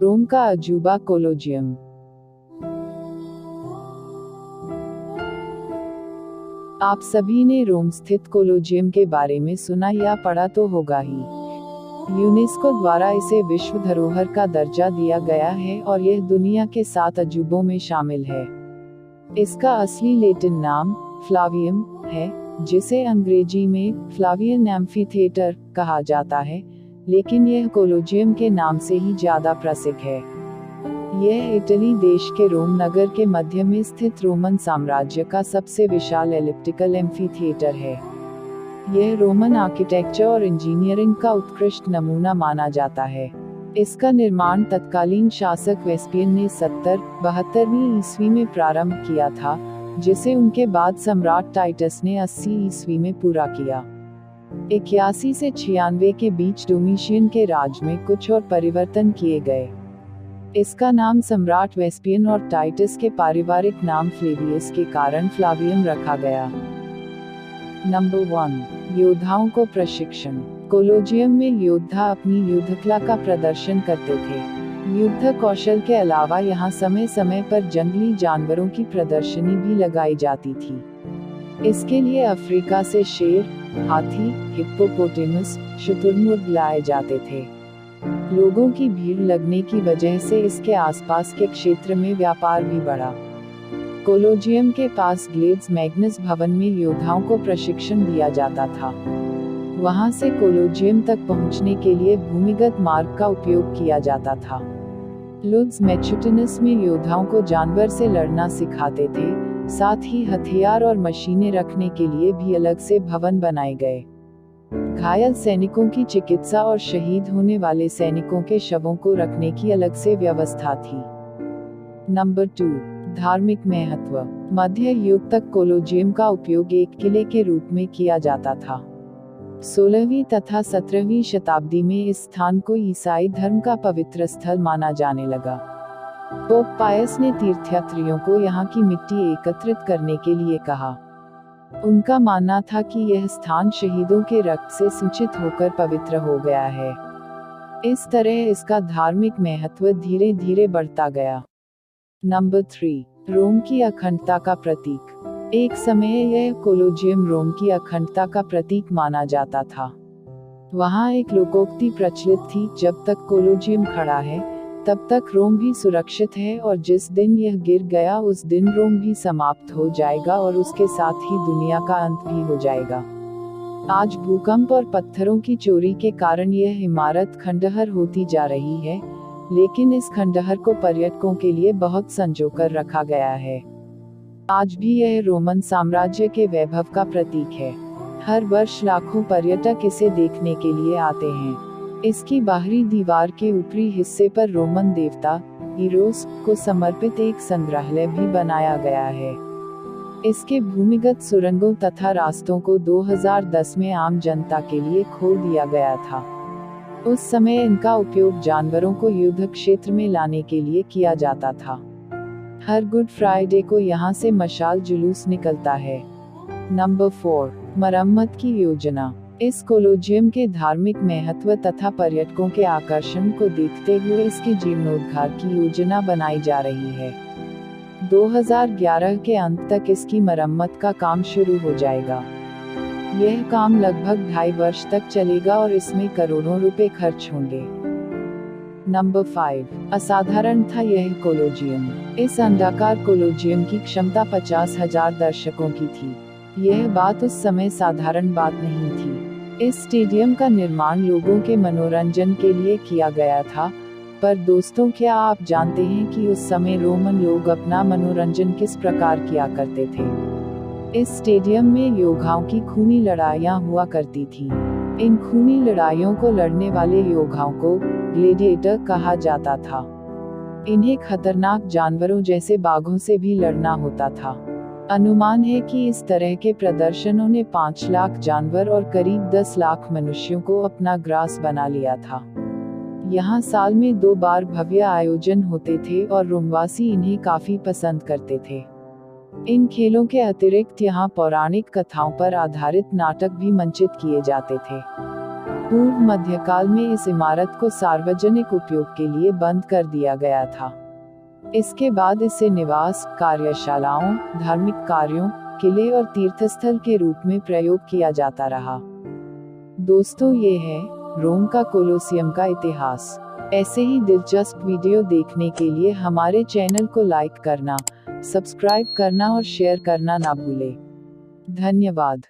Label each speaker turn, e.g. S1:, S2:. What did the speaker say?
S1: रोम का अजूबा कोलोजियम। आप सभी ने रोम स्थित कोलोजियम के बारे में सुना या पढ़ा तो होगा ही। यूनेस्को द्वारा इसे विश्व धरोहर का दर्जा दिया गया है और यह दुनिया के 7 अजूबों में शामिल है। इसका असली लैटिन नाम फ्लावियम है, जिसे अंग्रेजी में फ्लावियन एम्फीथिएटर कहा जाता है, लेकिन यह कोलोजियम के नाम से ही ज्यादा प्रसिद्ध है। यह इटली देश के रोम नगर के मध्य में स्थित रोमन साम्राज्य का सबसे विशाल एलिप्टिकल एम्फीथिएटर है। यह रोमन आर्किटेक्चर और इंजीनियरिंग का उत्कृष्ट नमूना माना जाता है। इसका निर्माण तत्कालीन शासक वेस्पियन ने 70-72वीं ईस्वी में प्रारंभ किया था, जिसे उनके बाद सम्राट टाइटस ने 80 ईस्वी में पूरा किया। 81 से 96 के बीच डोमिशियन के राज में कुछ और परिवर्तन किए गए। इसका नाम सम्राट वेस्पियन और टाइटस के पारिवारिक नाम फ्लेवियस के कारण फ्लावियम रखा गया। नंबर 1, योद्धाओं को प्रशिक्षण। कोलोजियम में योद्धा अपनी युद्धकला का प्रदर्शन करते थे। युद्ध कौशल के अलावा यहाँ समय समय पर जंगली जानवरों की प्रदर्शनी भी लगाई जाती थी। इसके लिए अफ्रीका से शेर, हाथी, हिप्पोपोटेमस, शुतुरमुर्ग लाए जाते थे। लोगों की भीड़ लगने की वजह से इसके आसपास के क्षेत्र में व्यापार भी बढ़ा। कोलोजियम के पास ग्लेड्स मैग्नस भवन में योद्धाओं को प्रशिक्षण दिया जाता था। वहां से कोलोजियम तक पहुंचने के लिए भूमिगत मार्ग का उपयोग किया जाता था। लुड्स मैचुटिनस में योद्धाओं को जानवर से लड़ना सिखाते थे, साथ ही हथियार और मशीनें रखने के लिए भी अलग से भवन बनाए गए। घायल सैनिकों की चिकित्सा और शहीद होने वाले सैनिकों के शवों को रखने की अलग से व्यवस्था थी। नंबर 2, धार्मिक महत्व। मध्य युग तक कोलोजियम का उपयोग एक किले के रूप में किया जाता था। 16वीं तथा 17वीं शताब्दी में इस स्थान को ईसाई धर्म का पवित्र स्थल माना जाने लगा। पोप पायस ने तीर्थयात्रियों को यहाँ की मिट्टी एकत्रित करने के लिए कहा। उनका मानना था कि यह स्थान शहीदों के रक्त से सिंचित होकर पवित्र हो गया है। इस तरह इसका धार्मिक महत्व धीरे धीरे बढ़ता गया। नंबर 3, रोम की अखंडता का प्रतीक। एक समय यह कोलोजियम रोम की अखंडता का प्रतीक माना जाता था। वहाँ एक लोकोक्ति प्रचलित थी, जब तक कोलोजियम खड़ा है तब तक रोम भी सुरक्षित है, और जिस दिन यह गिर गया उस दिन रोम भी समाप्त हो जाएगा और उसके साथ ही दुनिया का अंत भी हो जाएगा। आज भूकंप और पत्थरों की चोरी के कारण यह इमारत खंडहर होती जा रही है, लेकिन इस खंडहर को पर्यटकों के लिए बहुत संजोकर रखा गया है। आज भी यह रोमन साम्राज्य के वैभव का प्रतीक है। हर वर्ष लाखों पर्यटक इसे देखने के लिए आते हैं। इसकी बाहरी दीवार के ऊपरी हिस्से पर रोमन देवता हीरोस को समर्पित एक संग्रहालय भी बनाया गया है। इसके भूमिगत सुरंगों तथा रास्तों को 2010 में आम जनता के लिए खोल दिया गया था। उस समय इनका उपयोग जानवरों को युद्ध क्षेत्र में लाने के लिए किया जाता था। हर गुड फ्राइडे को यहाँ से मशाल जुलूस निकलता है। नंबर 4, मरम्मत की योजना। इस कोलोजियम के धार्मिक महत्व तथा पर्यटकों के आकर्षण को देखते हुए इसके जीर्णोद्धार की योजना बनाई जा रही है। 2011 के अंत तक इसकी मरम्मत का काम शुरू हो जाएगा। यह काम लगभग 2.5 वर्ष तक चलेगा और इसमें करोड़ों रुपए खर्च होंगे। नंबर 5, असाधारण था यह कोलोजियम। इस अंडाकार कोलोजियम की क्षमता 50,000 दर्शकों की थी। यह बात उस समय साधारण बात नहीं थी। इस स्टेडियम का निर्माण लोगों के मनोरंजन के लिए किया गया था, पर दोस्तों, क्या आप जानते हैं कि उस समय रोमन लोग अपना मनोरंजन किस प्रकार किया करते थे? इस स्टेडियम में योद्धाओं की खूनी लड़ाइयाँ हुआ करती थी। इन खूनी लड़ाइयों को लड़ने वाले योद्धाओं को ग्लेडिएटर कहा जाता था। इन्हें खतरनाक जानवरों जैसे बाघों से भी लड़ना होता था। अनुमान है कि इस तरह के प्रदर्शनों ने 5 लाख जानवर और करीब 10 लाख मनुष्यों को अपना ग्रास बना लिया था। यहाँ साल में 2 बार भव्य आयोजन होते थे और रोमवासी इन्हें काफी पसंद करते थे। इन खेलों के अतिरिक्त यहाँ पौराणिक कथाओं पर आधारित नाटक भी मंचित किए जाते थे। पूर्व मध्यकाल में इस इमारत को सार्वजनिक उपयोग के लिए बंद कर दिया गया था। इसके बाद इसे निवास, कार्यशालाओं, धार्मिक कार्यों, किले और तीर्थस्थल के रूप में प्रयोग किया जाता रहा। दोस्तों, ये है रोम का कोलोसियम का इतिहास। ऐसे ही दिलचस्प वीडियो देखने के लिए हमारे चैनल को लाइक करना, सब्सक्राइब करना और शेयर करना ना भूलें। धन्यवाद।